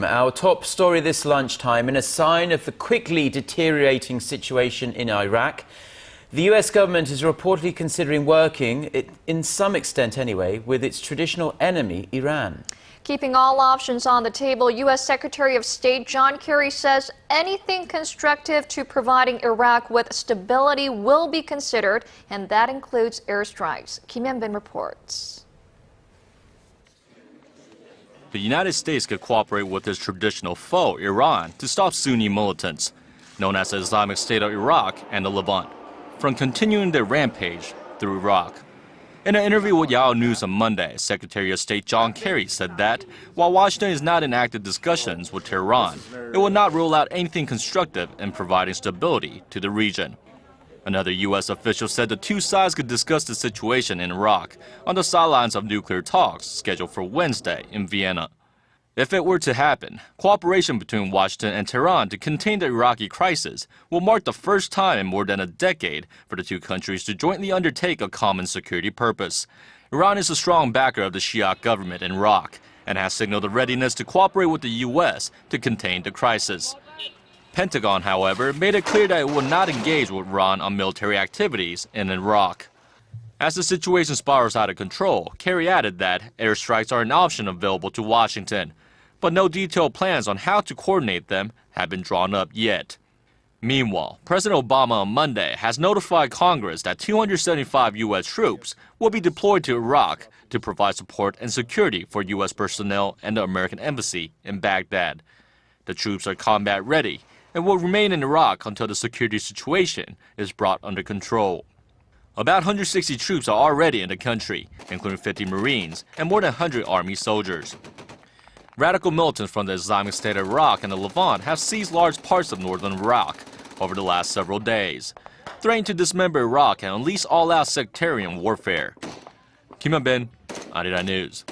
Our top story this lunchtime, in a sign of the quickly deteriorating situation in Iraq, the US government is reportedly considering working, in some extent anyway, with its traditional enemy, Iran. Keeping all options on the table, U.S. Secretary of State John Kerry says anything constructive to providing Iraq with stability will be considered, and that includes airstrikes. Hyun-bin reports. The United States could cooperate with its traditional foe, Iran, to stop Sunni militants, known as the Islamic State of Iraq and the Levant, from continuing their rampage through Iraq. In an interview with Yahoo News on Monday, Secretary of State John Kerry said that while Washington is not in active discussions with Tehran, it will not rule out anything constructive in providing stability to the region. Another U.S. official said the two sides could discuss the situation in Iraq on the sidelines of nuclear talks scheduled for Wednesday in Vienna. If it were to happen, cooperation between Washington and Tehran to contain the Iraqi crisis will mark the first time in more than a decade for the two countries to jointly undertake a common security purpose. Iran is a strong backer of the Shia government in Iraq and has signaled a readiness to cooperate with the U.S. to contain the crisis. Pentagon, however, made it clear that it will not engage with Iran on military activities in Iraq. As the situation spirals out of control, Kerry added that airstrikes are an option available to Washington, but no detailed plans on how to coordinate them have been drawn up yet. Meanwhile, President Obama on Monday has notified Congress that 275 U.S. troops will be deployed to Iraq to provide support and security for U.S. personnel and the American embassy in Baghdad. The troops are combat ready and will remain in Iraq until the security situation is brought under control. About 160 troops are already in the country, including 50 Marines and more than 100 Army soldiers. Radical militants from the Islamic State of Iraq and the Levant have seized large parts of northern Iraq over the last several days, threatening to dismember Iraq and unleash all-out sectarian warfare. Hyun-bin, Arirang News.